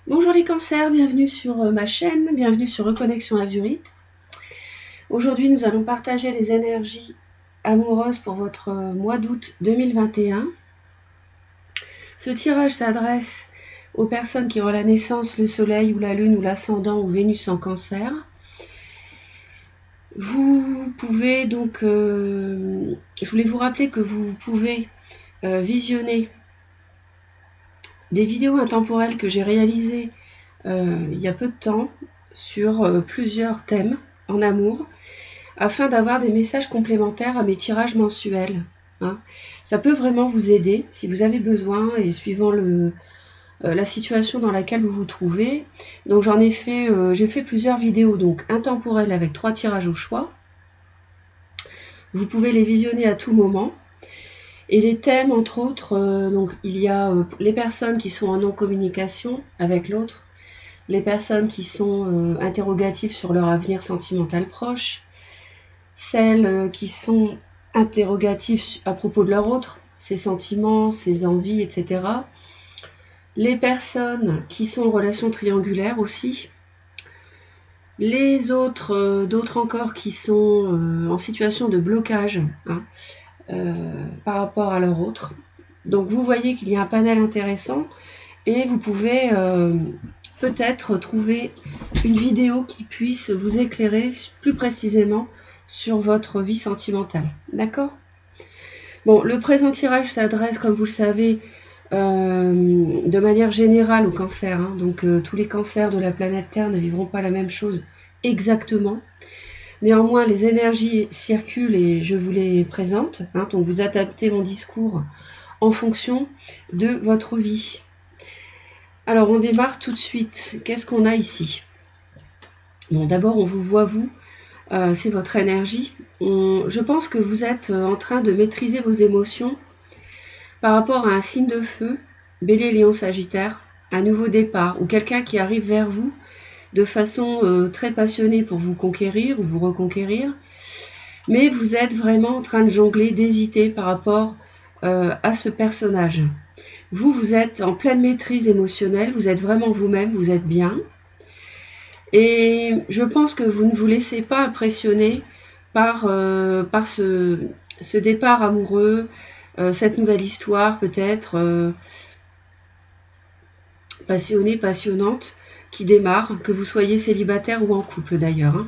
Bonjour les cancers, bienvenue sur ma chaîne, bienvenue sur Reconnexion Azurite. Aujourd'hui nous allons partager les énergies amoureuses pour votre mois d'août 2021. Ce tirage s'adresse aux personnes qui ont la naissance, le soleil ou la lune ou l'ascendant ou Vénus en cancer. Vous pouvez donc, je voulais vous rappeler que vous pouvez visionner des vidéos intemporelles que j'ai réalisées il y a peu de temps sur plusieurs thèmes en amour afin d'avoir des messages complémentaires à mes tirages mensuels. Ça peut vraiment vous aider si vous avez besoin et suivant la situation dans laquelle vous vous trouvez. Donc j'ai fait plusieurs vidéos donc intemporelles avec 3 tirages au choix. Vous pouvez les visionner à tout moment. Et les thèmes, entre autres, donc il y a les personnes qui sont en non-communication avec l'autre, les personnes qui sont interrogatives sur leur avenir sentimental proche, celles qui sont interrogatives à propos de leur autre, ses sentiments, ses envies, etc. Les personnes qui sont en relation triangulaire aussi, les autres, d'autres encore qui sont en situation de blocage par rapport à leur autre. Donc vous voyez qu'il y a un panel intéressant et vous pouvez peut-être trouver une vidéo qui puisse vous éclairer plus précisément sur votre vie sentimentale. D'accord ? Bon, le présent tirage s'adresse, comme vous le savez, de manière générale aux cancers. Donc tous les cancers de la planète Terre ne vivront pas la même chose exactement. Néanmoins, les énergies circulent et je vous les présente. Donc vous adaptez mon discours en fonction de votre vie. Alors on démarre tout de suite. Qu'est-ce qu'on a ici ? Bon, d'abord on vous voit vous, c'est votre énergie. Je pense que vous êtes en train de maîtriser vos émotions par rapport à un signe de feu, Bélier, Lion, Sagittaire, un nouveau départ ou quelqu'un qui arrive vers vous de façon très passionnée pour vous conquérir ou vous reconquérir, mais vous êtes vraiment en train de jongler, d'hésiter par rapport à ce personnage. Vous êtes en pleine maîtrise émotionnelle, vous êtes vraiment vous-même, vous êtes bien. Et je pense que vous ne vous laissez pas impressionner par ce départ amoureux, cette nouvelle histoire peut-être passionnée, passionnante, qui démarre, que vous soyez célibataire ou en couple d'ailleurs.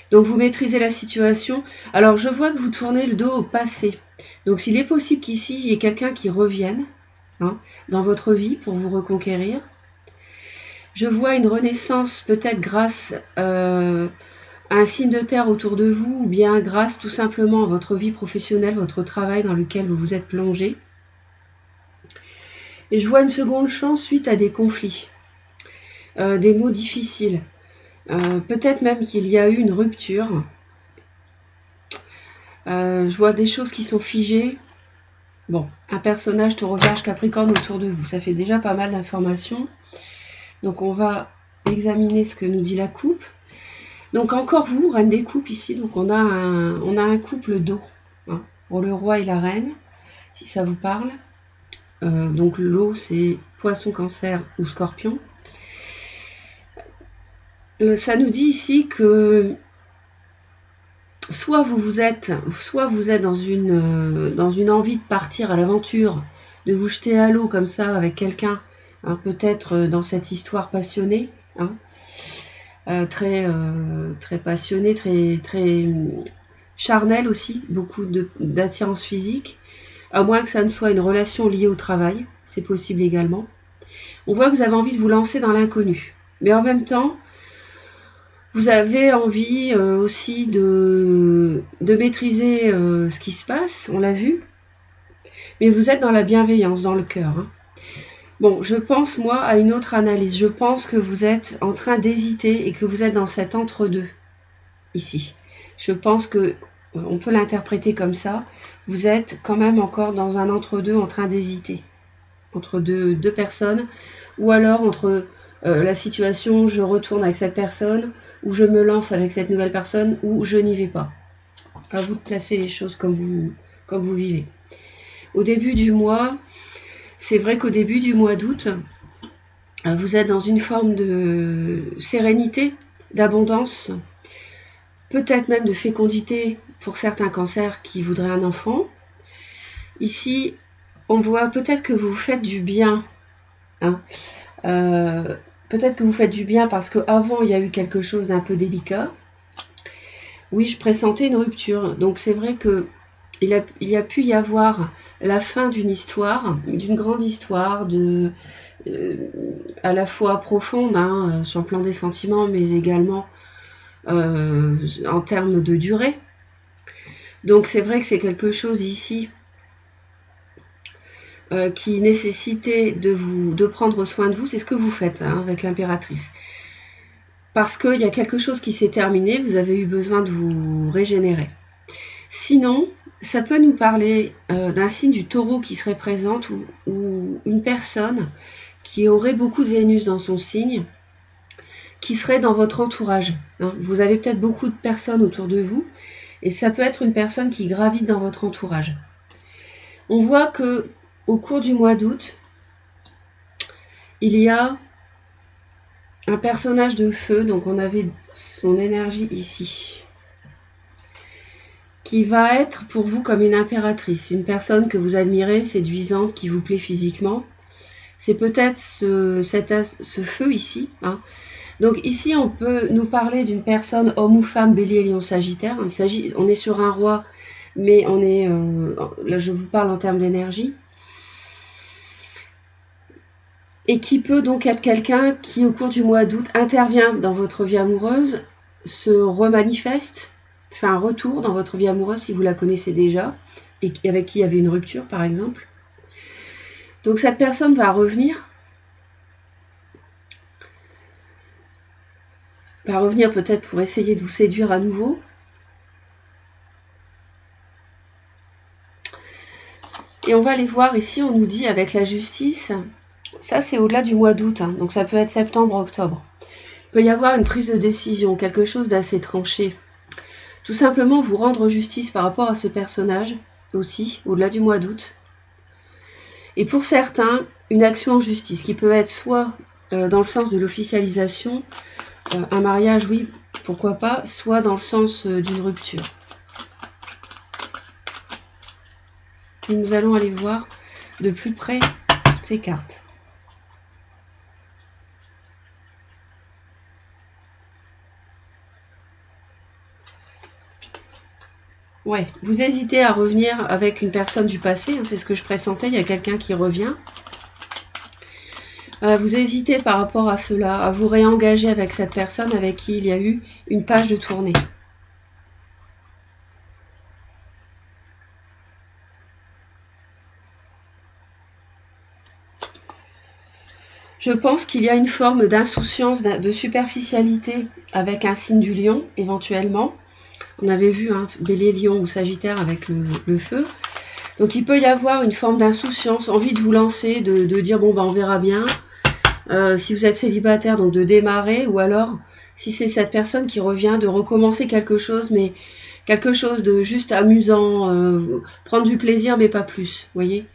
Donc vous maîtrisez la situation. Alors je vois que vous tournez le dos au passé. Donc s'il est possible qu'ici il y ait quelqu'un qui revienne dans votre vie pour vous reconquérir. Je vois une renaissance peut-être grâce à un signe de terre autour de vous ou bien grâce tout simplement à votre vie professionnelle, votre travail dans lequel vous vous êtes plongé. Et je vois une seconde chance suite à des conflits, des mots difficiles. Peut-être même qu'il y a eu une rupture. Je vois des choses qui sont figées. Bon, un personnage Taureau, Vierge, Capricorne autour de vous. Ça fait déjà pas mal d'informations. Donc on va examiner ce que nous dit la coupe. Donc encore vous, reine des coupes ici. Donc on a un couple d'eau. Pour le roi et la reine, si ça vous parle. Donc l'eau, c'est Poisson, Cancer ou Scorpion. Ça nous dit ici que soit vous êtes dans une envie de partir à l'aventure, de vous jeter à l'eau comme ça avec quelqu'un, peut-être dans cette histoire passionnée, très passionnée, très charnelle aussi, beaucoup d'attirance physique, à moins que ça ne soit une relation liée au travail, c'est possible également. On voit que vous avez envie de vous lancer dans l'inconnu, mais en même temps, vous avez envie aussi de maîtriser ce qui se passe, on l'a vu, mais vous êtes dans la bienveillance, dans le cœur. Bon, je pense, moi, à une autre analyse. Je pense que vous êtes en train d'hésiter et que vous êtes dans cet entre-deux, ici. Je pense que on peut l'interpréter comme ça. Vous êtes quand même encore dans un entre-deux en train d'hésiter, entre deux personnes, ou alors entre la situation, je retourne avec cette personne, ou je me lance avec cette nouvelle personne, ou je n'y vais pas. À vous de placer les choses comme vous vivez. Au début du mois, c'est vrai qu'au début du mois d'août, Vous êtes dans une forme de sérénité, d'abondance, peut-être même de fécondité pour certains cancers qui voudraient un enfant. Ici, on voit peut-être que vous faites du bien. Hein. Peut-être que vous faites du bien parce qu'avant, il y a eu quelque chose d'un peu délicat. Oui, je pressentais une rupture. Donc c'est vrai que il y a pu y avoir la fin d'une histoire, d'une grande histoire, à la fois profonde, hein, sur le plan des sentiments, mais également en termes de durée. Donc c'est vrai que c'est quelque chose ici qui nécessitait de prendre soin de vous. C'est ce que vous faites hein, avec l'impératrice. Parce qu'il y a quelque chose qui s'est terminé, vous avez eu besoin de vous régénérer. Sinon, ça peut nous parler d'un signe du taureau qui serait présente ou une personne qui aurait beaucoup de Vénus dans son signe, qui serait dans votre entourage. Hein. Vous avez peut-être beaucoup de personnes autour de vous et ça peut être une personne qui gravite dans votre entourage. On voit que au cours du mois d'août, il y a un personnage de feu, donc on avait son énergie ici, qui va être pour vous comme une impératrice, une personne que vous admirez, séduisante, qui vous plaît physiquement. C'est peut-être ce feu ici. Hein. Donc ici, on peut nous parler d'une personne, homme ou femme, bélier, lion, sagittaire. On est sur un roi, mais on est là je vous parle en termes d'énergie. Et qui peut donc être quelqu'un qui, au cours du mois d'août, intervient dans votre vie amoureuse, se remanifeste, fait un retour dans votre vie amoureuse si vous la connaissez déjà, et avec qui il y avait une rupture, par exemple. Donc cette personne va revenir peut-être pour essayer de vous séduire à nouveau. Et on va aller voir ici, on nous dit avec la justice, ça c'est au-delà du mois d'août, hein, donc ça peut être septembre, octobre. Il peut y avoir une prise de décision, quelque chose d'assez tranché. Tout simplement vous rendre justice par rapport à ce personnage, aussi, au-delà du mois d'août. Et pour certains, une action en justice, qui peut être soit dans le sens de l'officialisation, un mariage, oui, pourquoi pas, soit dans le sens d'une rupture. Et nous allons aller voir de plus près toutes ces cartes. Ouais, vous hésitez à revenir avec une personne du passé, hein, c'est ce que je pressentais, il y a quelqu'un qui revient. Vous hésitez par rapport à cela, à vous réengager avec cette personne avec qui il y a eu une page de tournée. Je pense qu'il y a une forme d'insouciance, de superficialité avec un signe du lion, éventuellement. On avait vu hein, Bélier, Lion ou Sagittaire avec le feu. Donc il peut y avoir une forme d'insouciance, envie de vous lancer, de dire bon ben on verra bien. Si vous êtes célibataire, donc de démarrer, ou alors si c'est cette personne qui revient, de recommencer quelque chose, mais quelque chose de juste amusant, prendre du plaisir mais pas plus, vous voyez.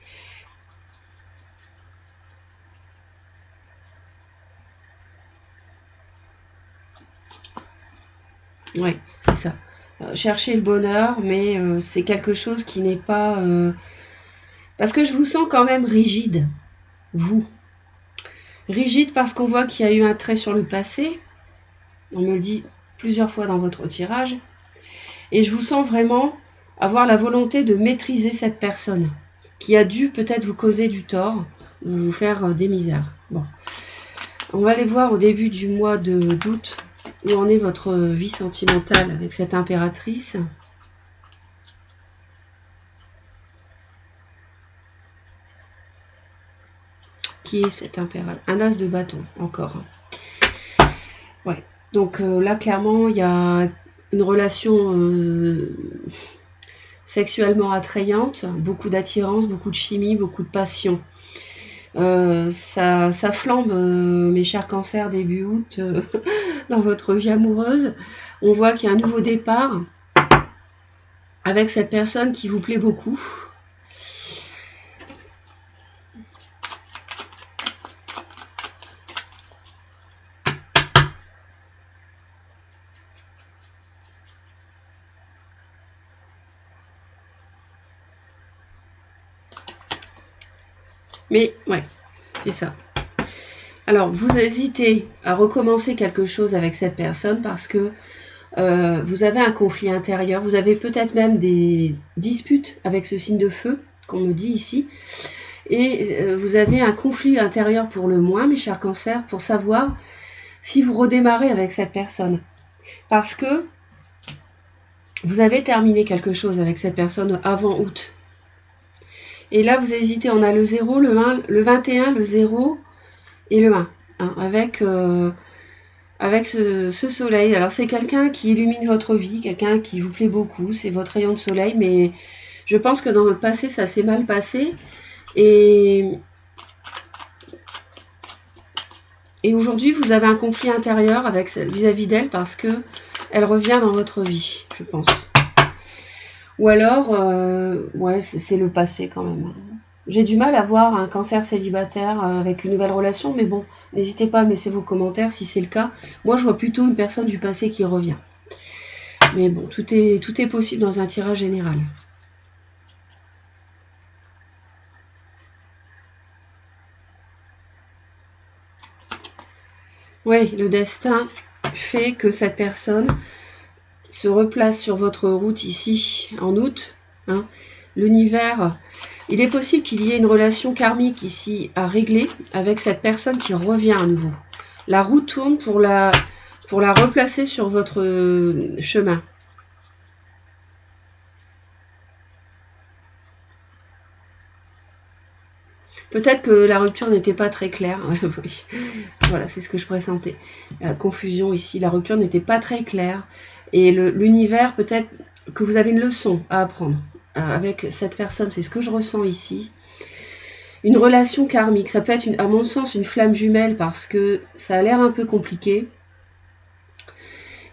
Oui, c'est ça. Chercher le bonheur, mais c'est quelque chose qui n'est pas... Parce que je vous sens quand même rigide, vous. Rigide parce qu'on voit qu'il y a eu un trait sur le passé. On me le dit plusieurs fois dans votre tirage. Et je vous sens vraiment avoir la volonté de maîtriser cette personne qui a dû peut-être vous causer du tort ou vous faire des misères. Bon. On va aller voir au début du mois d'août où en est votre vie sentimentale avec cette impératrice. Qui est cette impératrice? Un as de bâton, encore. Ouais. Donc là, clairement, il y a une relation sexuellement attrayante, beaucoup d'attirance, beaucoup de chimie, beaucoup de passion. Ça flambe, mes chers cancers, début août, dans votre vie amoureuse. On voit qu'il y a un nouveau départ avec cette personne qui vous plaît beaucoup. Mais ouais, c'est ça. Alors, vous hésitez à recommencer quelque chose avec cette personne parce que vous avez un conflit intérieur, vous avez peut-être même des disputes avec ce signe de feu, qu'on me dit ici, et vous avez un conflit intérieur pour le moins, mes chers cancers, pour savoir si vous redémarrez avec cette personne. Parce que vous avez terminé quelque chose avec cette personne avant août. Et là, vous hésitez, on a le 0, le 1, le 21, le 0 et le 1, hein, avec ce soleil. Alors, c'est quelqu'un qui illumine votre vie, quelqu'un qui vous plaît beaucoup, c'est votre rayon de soleil, mais je pense que dans le passé, ça s'est mal passé. Et aujourd'hui, vous avez un conflit intérieur avec vis-à-vis d'elle parce que elle revient dans votre vie, je pense. Ou alors, ouais, c'est le passé quand même. J'ai du mal à voir un cancer célibataire avec une nouvelle relation, mais bon, n'hésitez pas à me laisser vos commentaires si c'est le cas. Moi, je vois plutôt une personne du passé qui revient. Mais bon, tout est possible dans un tirage général. Oui, le destin fait que cette personne se replace sur votre route ici en août. Hein. L'univers, il est possible qu'il y ait une relation karmique ici à régler avec cette personne qui revient à nouveau. La roue tourne pour la replacer sur votre chemin. Peut-être que la rupture n'était pas très claire. Oui. Voilà, c'est ce que je pressentais. La confusion ici, la rupture n'était pas très claire. Et l'univers, peut-être que vous avez une leçon à apprendre avec cette personne. C'est ce que je ressens ici. Une relation karmique, ça peut être, à mon sens, une flamme jumelle parce que ça a l'air un peu compliqué.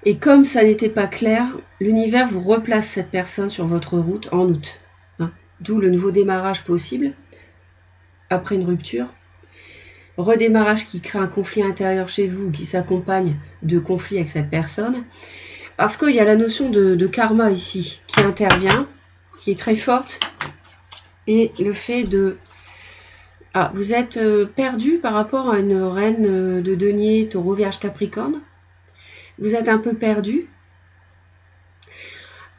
Et comme ça n'était pas clair, l'univers vous replace cette personne sur votre route en août. Hein. D'où le nouveau démarrage possible après une rupture. Redémarrage qui crée un conflit intérieur chez vous, qui s'accompagne de conflits avec cette personne. Parce qu'il y a la notion de karma ici qui intervient, qui est très forte. Et le fait de... Ah, vous êtes perdu par rapport à une reine de denier, taureau, vierge, capricorne. Vous êtes un peu perdu.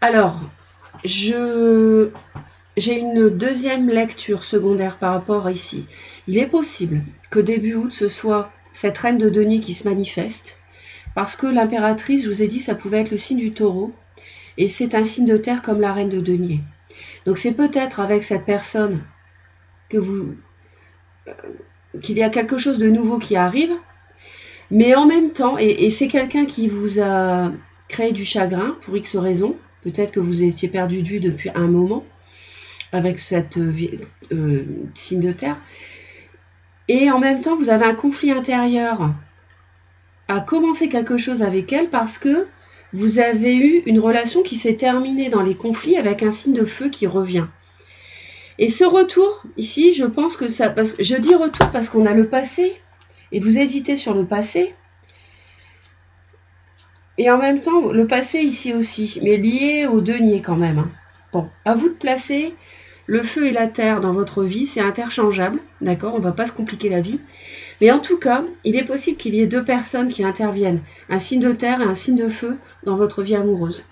Alors, j'ai une deuxième lecture secondaire par rapport à ici. Il est possible que début août, ce soit cette reine de denier qui se manifeste. Parce que l'impératrice, je vous ai dit, ça pouvait être le signe du taureau. Et c'est un signe de terre comme la reine de denier. Donc c'est peut-être avec cette personne qu'il y a quelque chose de nouveau qui arrive. Mais en même temps, et c'est quelqu'un qui vous a créé du chagrin pour X raisons. Peut-être que vous étiez perdu de vue depuis un moment avec cette signe de terre. Et en même temps, vous avez un conflit intérieur à commencer quelque chose avec elle parce que vous avez eu une relation qui s'est terminée dans les conflits avec un signe de feu qui revient. Et ce retour, ici, je pense que ça... je dis retour parce qu'on a le passé, et vous hésitez sur le passé. Et en même temps, le passé ici aussi, mais lié au denier quand même. Hein. Bon, à vous de placer le feu et la terre dans votre vie, c'est interchangeable, d'accord? On ne va pas se compliquer la vie. Mais en tout cas, il est possible qu'il y ait deux personnes qui interviennent, un signe de terre et un signe de feu dans votre vie amoureuse.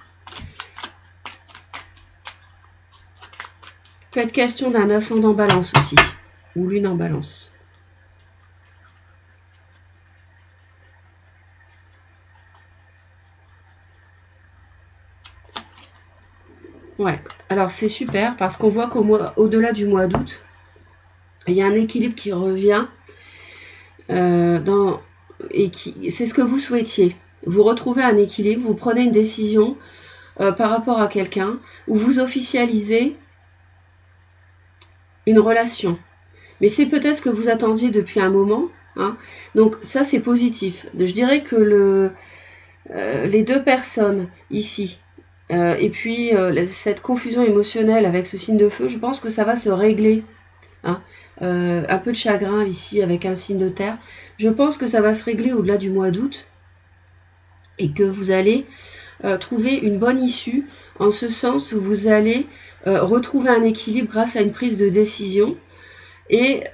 Il peut être question d'un ascendant balance aussi, ou lune en balance. Ouais, alors c'est super parce qu'on voit qu'au-delà du mois d'août, il y a un équilibre qui revient c'est ce que vous souhaitiez. Vous retrouvez un équilibre, vous prenez une décision par rapport à quelqu'un ou vous officialisez une relation. Mais c'est peut-être ce que vous attendiez depuis un moment. Hein. Donc ça c'est positif. Je dirais que les deux personnes ici, et puis cette confusion émotionnelle avec ce signe de feu, je pense que ça va se régler. Hein. Un peu de chagrin ici avec un signe de terre. Je pense que ça va se régler au-delà du mois d'août et que vous allez trouver une bonne issue en ce sens où vous allez retrouver un équilibre grâce à une prise de décision Et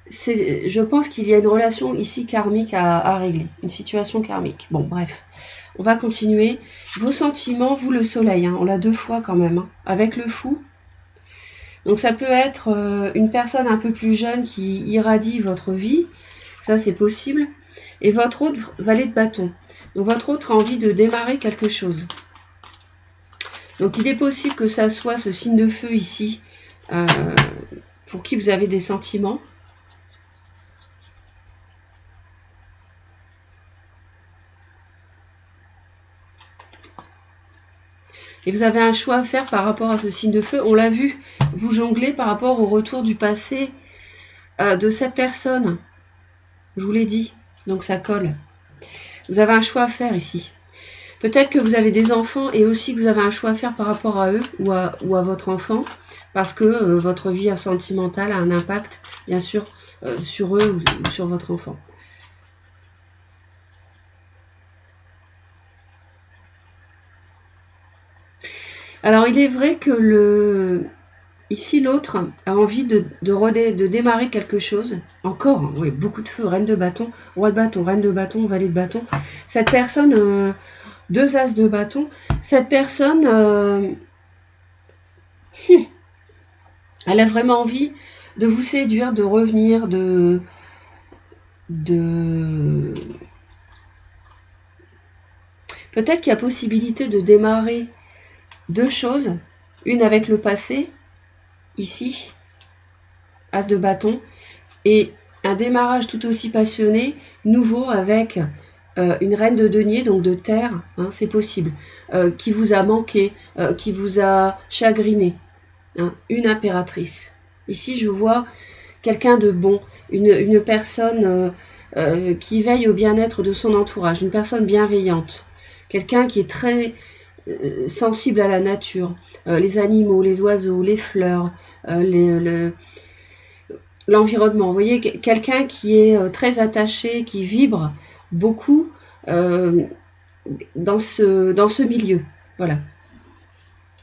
je pense qu'il y a une relation ici karmique à régler, une situation karmique. Bon, bref, on va continuer. Vos sentiments, vous le soleil, hein, on l'a 2 fois quand même, hein, avec le fou. Donc ça peut être une personne un peu plus jeune qui irradie votre vie, ça c'est possible. Et votre autre, valet de bâton. Donc votre autre a envie de démarrer quelque chose. Donc il est possible que ça soit ce signe de feu ici, pour qui vous avez des sentiments. Et vous avez un choix à faire par rapport à ce signe de feu. On l'a vu, vous jonglez par rapport au retour du passé de cette personne. Je vous l'ai dit, donc ça colle. Vous avez un choix à faire ici. Peut-être que vous avez des enfants et aussi que vous avez un choix à faire par rapport à eux ou à votre enfant. Parce que votre vie sentimentale a un impact, bien sûr, sur eux ou sur votre enfant. Alors, il est vrai que ici, l'autre a envie de démarrer quelque chose. Encore, hein, oui, beaucoup de feu, reine de bâton, roi de bâton, reine de bâton, valet de bâton. Cette personne, 2 as de bâton, cette personne, elle a vraiment envie de vous séduire, de revenir, Peut-être qu'il y a possibilité de démarrer 2 choses, une avec le passé, ici, as de bâton, et un démarrage tout aussi passionné, nouveau avec une reine de denier, donc de terre, hein, c'est possible, qui vous a manqué, qui vous a chagriné, hein, une impératrice. Ici, je vois quelqu'un de bon, une personne qui veille au bien-être de son entourage, une personne bienveillante, quelqu'un qui est très sensible à la nature, les animaux, les oiseaux, les fleurs, l'environnement. Vous voyez, quelqu'un qui est très attaché, qui vibre beaucoup dans ce milieu. Voilà.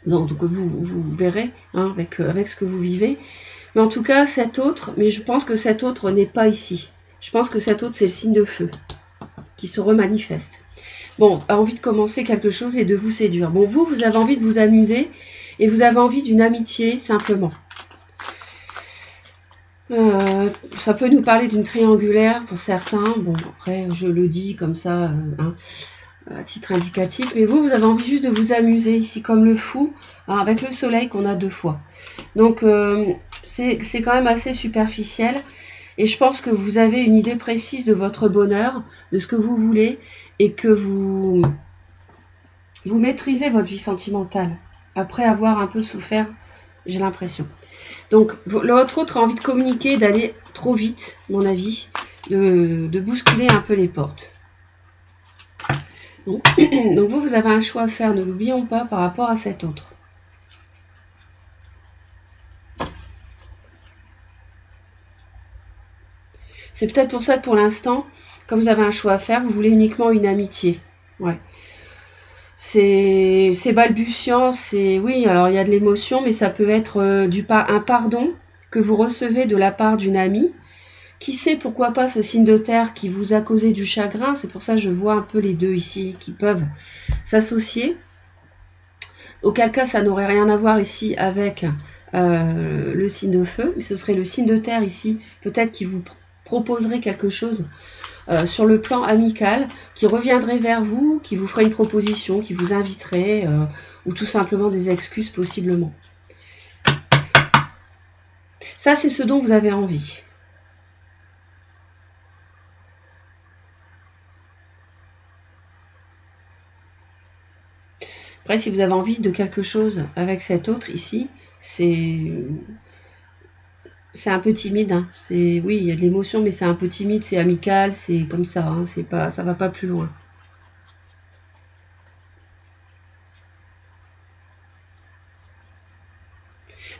Donc vous verrez hein, avec ce que vous vivez. Mais en tout cas, cet autre, mais je pense que cet autre n'est pas ici. Je pense que cet autre, c'est le signe de feu qui se remanifeste. Bon, a envie de commencer quelque chose et de vous séduire. Bon, vous avez envie de vous amuser et vous avez envie d'une amitié, simplement. Ça peut nous parler d'une triangulaire pour certains. Bon, après, je le dis comme ça, hein, à titre indicatif. Mais vous avez envie juste de vous amuser ici, comme le fou, hein, avec le soleil qu'on a 2 fois. Donc, c'est quand même assez superficiel. Et je pense que vous avez une idée précise de votre bonheur, de ce que vous voulez, et que vous maîtrisez votre vie sentimentale, après avoir un peu souffert, j'ai l'impression. Donc, l'autre a envie de communiquer, d'aller trop vite, à mon avis, de bousculer un peu les portes. Donc vous avez un choix à faire, ne l'oublions pas, par rapport à cet autre. C'est peut-être pour ça que pour l'instant, comme vous avez un choix à faire, vous voulez uniquement une amitié. Ouais. C'est balbutiant, oui, alors il y a de l'émotion, mais ça peut être un pardon que vous recevez de la part d'une amie. Qui sait, pourquoi pas ce signe de terre qui vous a causé du chagrin. C'est pour ça que je vois un peu les deux ici qui peuvent s'associer. Auquel cas, ça n'aurait rien à voir ici avec le signe de feu, mais ce serait le signe de terre ici, peut-être qui vous proposerait quelque chose sur le plan amical, qui reviendrait vers vous, qui vous ferait une proposition, qui vous inviterait, ou tout simplement des excuses possiblement. Ça, c'est ce dont vous avez envie. Après, si vous avez envie de quelque chose avec cet autre ici, c'est un peu timide. Hein. Oui, il y a de l'émotion, mais c'est un peu timide, c'est amical, c'est comme ça. Hein. Ça va pas plus loin.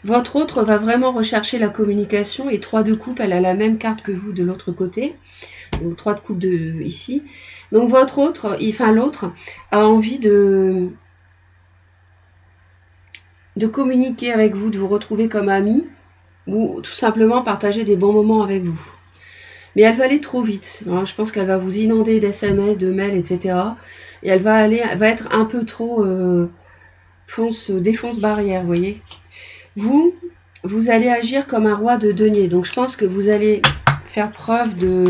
Votre autre va vraiment rechercher la communication et 3 de coupe, elle a la même carte que vous de l'autre côté. Donc 3 de coupe ici. Donc votre autre, l'autre a envie de communiquer avec vous, de vous retrouver comme ami, ou tout simplement partager des bons moments avec vous. Mais elle va aller trop vite. Alors, je pense qu'elle va vous inonder d'SMS, de mails, etc. Et elle va être un peu trop défonce barrière, vous voyez. Vous allez agir comme un roi de denier. Donc je pense que vous allez faire preuve de...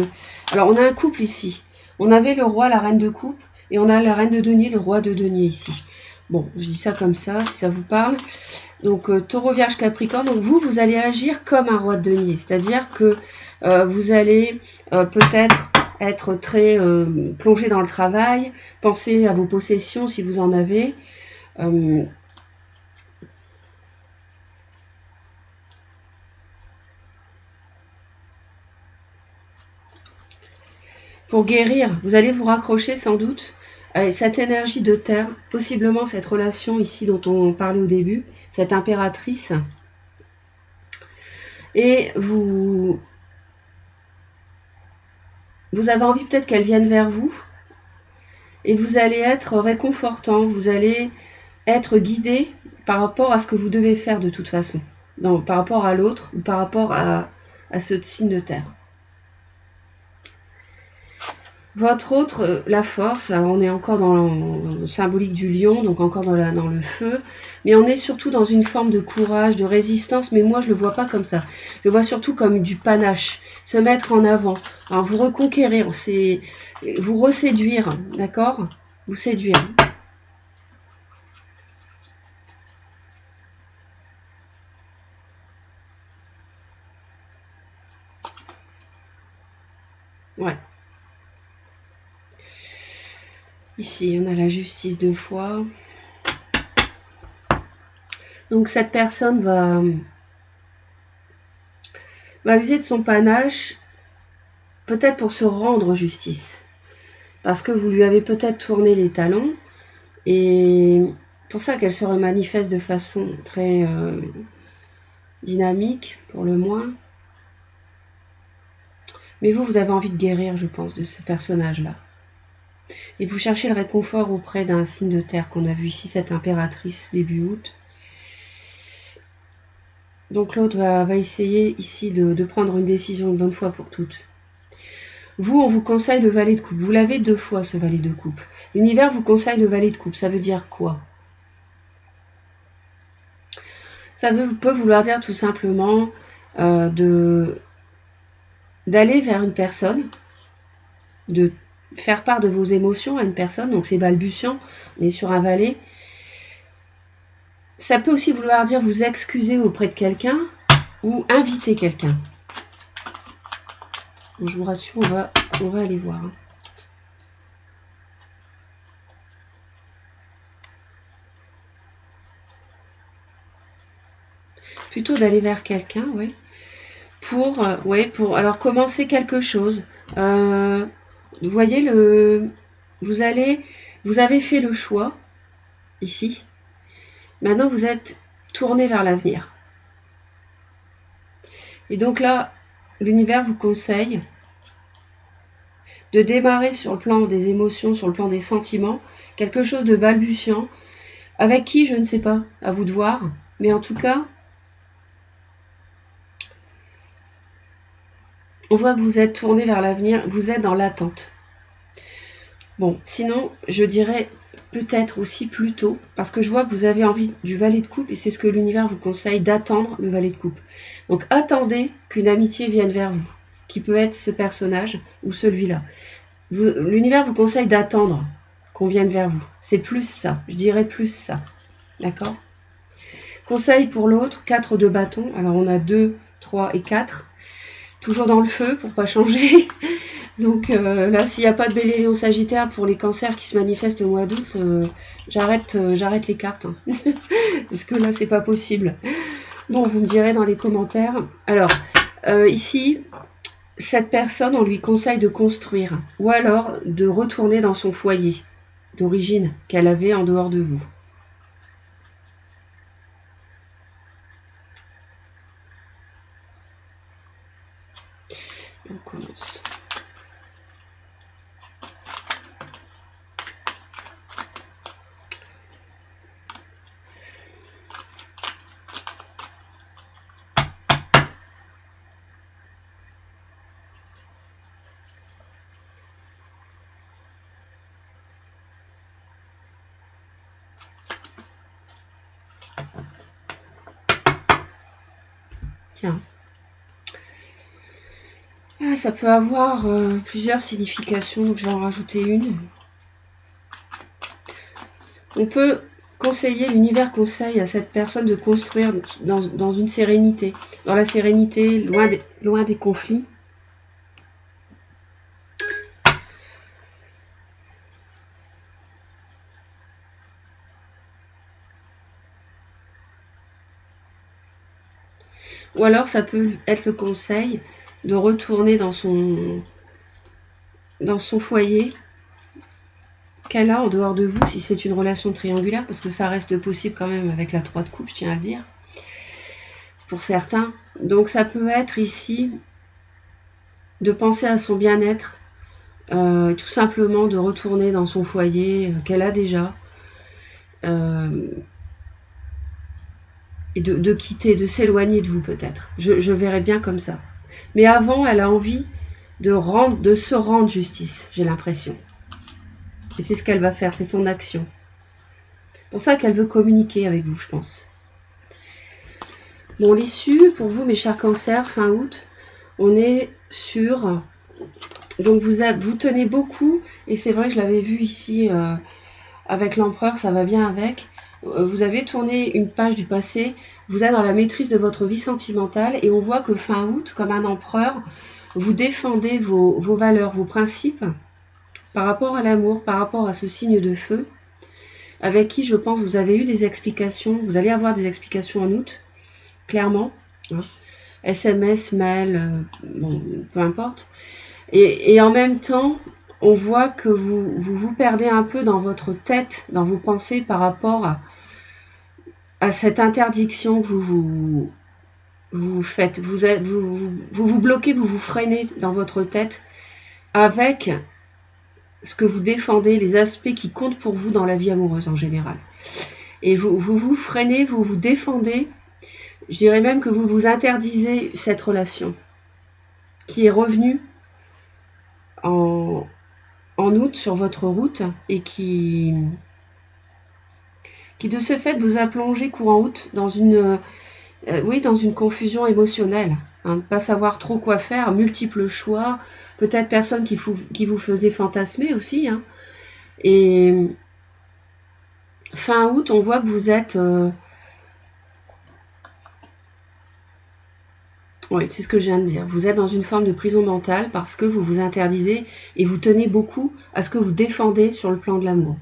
Alors on a un couple ici. On avait le roi, la reine de coupe, et on a la reine de denier, le roi de denier ici. Bon, je dis ça comme ça, si ça vous parle. Donc taureau, vierge, capricorne. Donc vous allez agir comme un roi de denier. C'est-à-dire que vous allez peut-être être très plongé dans le travail, penser à vos possessions si vous en avez. Pour guérir, vous allez vous raccrocher sans doute à cette énergie de terre, possiblement cette relation ici dont on parlait au début, cette impératrice. Et vous avez envie peut-être qu'elle vienne vers vous. Et vous allez être réconfortant, vous allez être guidé par rapport à ce que vous devez faire de toute façon. Donc, par rapport à l'autre ou par rapport à ce signe de terre. Votre autre, la force, alors on est encore dans le symbolique du lion, donc encore dans le feu, mais on est surtout dans une forme de courage, de résistance, mais moi je le vois pas comme ça. Je le vois surtout comme du panache, se mettre en avant, alors, vous reconquérir, c'est vous reséduire, d'accord? Vous séduire. Ouais. Ici, on a la justice 2 fois. Donc cette personne va user de son panache, peut-être pour se rendre justice. Parce que vous lui avez peut-être tourné les talons. Et pour ça qu'elle se manifeste de façon très dynamique, pour le moins. Mais vous avez envie de guérir, je pense, de ce personnage-là. Et vous cherchez le réconfort auprès d'un signe de terre qu'on a vu ici, cette impératrice, début août. Donc l'autre va essayer ici de prendre une décision une bonne fois pour toutes. Vous, on vous conseille le valet de coupe. Vous l'avez 2 fois, ce valet de coupe. L'univers vous conseille le valet de coupe. Ça veut dire quoi? Ça peut vouloir dire tout simplement d'aller vers une personne, de faire part de vos émotions à une personne. Donc c'est balbutiant, on est sur un valet. Ça peut aussi vouloir dire vous excuser auprès de quelqu'un ou inviter quelqu'un. Je vous rassure, on va aller voir. Plutôt d'aller vers quelqu'un, oui. Pour alors commencer quelque chose. Vous voyez, vous avez fait le choix, ici. Maintenant, vous êtes tourné vers l'avenir. Et donc là, l'univers vous conseille de démarrer sur le plan des émotions, sur le plan des sentiments, quelque chose de balbutiant, avec qui, je ne sais pas, à vous de voir, mais en tout cas, on voit que vous êtes tourné vers l'avenir, vous êtes dans l'attente. Bon, sinon, je dirais peut-être aussi plus tôt, parce que je vois que vous avez envie du valet de coupe, et c'est ce que l'univers vous conseille, d'attendre le valet de coupe. Donc attendez qu'une amitié vienne vers vous, qui peut être ce personnage ou celui-là. L'univers vous conseille d'attendre qu'on vienne vers vous. C'est plus ça, je dirais plus ça. D'accord? Conseil pour l'autre, 4 de bâton. Alors on a 2, 3 et 4. Toujours dans le feu pour pas changer. Donc là, s'il n'y a pas de Bélier, Lion, Sagittaire pour les cancers qui se manifestent au mois d'août, j'arrête les cartes. Hein. Parce que là, c'est pas possible. Bon, vous me direz dans les commentaires. Alors, ici, cette personne, on lui conseille de construire. Ou alors de retourner dans son foyer d'origine qu'elle avait en dehors de vous. On commence. Tiens. Ah, ça peut avoir plusieurs significations, donc je vais en rajouter une. On peut conseiller, l'univers conseille à cette personne de construire dans une sérénité, dans la sérénité, loin des conflits. Ou alors ça peut être le conseil de retourner dans son foyer qu'elle a en dehors de vous, si c'est une relation triangulaire, parce que ça reste possible quand même avec la 3 de coupe, je tiens à le dire, pour certains. Donc ça peut être ici de penser à son bien-être, tout simplement de retourner dans son foyer qu'elle a déjà, et de quitter, de s'éloigner de vous peut-être. Je verrais bien comme ça. Mais avant, elle a envie de se rendre justice, j'ai l'impression. Et c'est ce qu'elle va faire, c'est son action. C'est pour ça qu'elle veut communiquer avec vous, je pense. Bon, l'issue, pour vous, mes chers cancers, fin août, on est sur... Donc, vous tenez beaucoup, et c'est vrai que je l'avais vu ici avec l'empereur, ça va bien avec. Vous avez tourné une page du passé, vous êtes dans la maîtrise de votre vie sentimentale, et on voit que fin août, comme un empereur, vous défendez vos valeurs, vos principes, par rapport à l'amour, par rapport à ce signe de feu, avec qui je pense vous avez eu des explications, vous allez avoir des explications en août, clairement, hein. SMS, mail, bon, peu importe. Et en même temps, on voit que vous perdez un peu dans votre tête, dans vos pensées par rapport à cette interdiction que vous faites. Vous bloquez, vous vous freinez dans votre tête avec ce que vous défendez, les aspects qui comptent pour vous dans la vie amoureuse en général. Et vous freinez, vous vous défendez. Je dirais même que vous vous interdisez cette relation qui est revenue en août sur votre route et qui de ce fait vous a plongé courant août dans une confusion émotionnelle. Hein, pas savoir trop quoi faire, multiples choix, peut-être personne qui vous faisait fantasmer aussi. Hein. Et fin août, on voit que vous êtes... oui, c'est ce que je viens de dire. Vous êtes dans une forme de prison mentale parce que vous vous interdisez et vous tenez beaucoup à ce que vous défendez sur le plan de l'amour.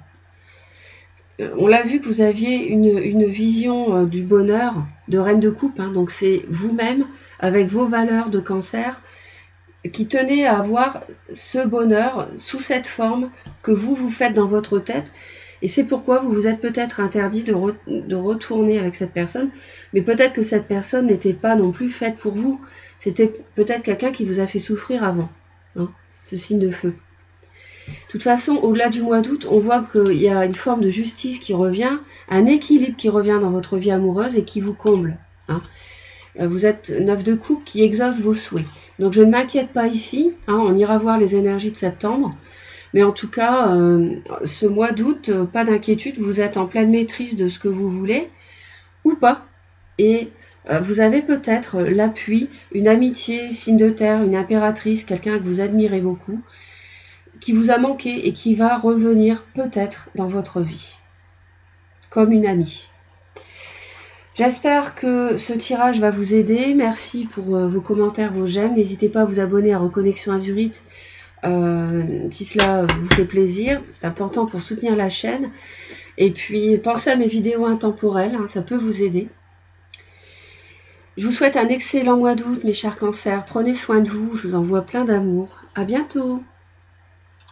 On l'a vu que vous aviez une vision du bonheur de reine de coupe, hein, donc c'est vous-même avec vos valeurs de cancer qui tenez à avoir ce bonheur sous cette forme que vous faites dans votre tête. Et c'est pourquoi vous vous êtes peut-être interdit de retourner avec cette personne, mais peut-être que cette personne n'était pas non plus faite pour vous. C'était peut-être quelqu'un qui vous a fait souffrir avant, hein, ce signe de feu. De toute façon, au-delà du mois d'août, on voit qu'il y a une forme de justice qui revient, un équilibre qui revient dans votre vie amoureuse et qui vous comble. Hein. Vous êtes 9 de coupe qui exauce vos souhaits. Donc je ne m'inquiète pas ici, hein, on ira voir les énergies de septembre. Mais en tout cas, ce mois d'août, pas d'inquiétude, vous êtes en pleine maîtrise de ce que vous voulez, ou pas. Et vous avez peut-être l'appui, une amitié, signe de terre, une impératrice, quelqu'un que vous admirez beaucoup, qui vous a manqué et qui va revenir peut-être dans votre vie, comme une amie. J'espère que ce tirage va vous aider. Merci pour vos commentaires, vos j'aime. N'hésitez pas à vous abonner à Reconnexion Azurite si cela vous fait plaisir. C'est important pour soutenir la chaîne. Et puis, pensez à mes vidéos intemporelles, hein, ça peut vous aider. Je vous souhaite un excellent mois d'août, mes chers cancers. Prenez soin de vous, je vous envoie plein d'amour. À bientôt.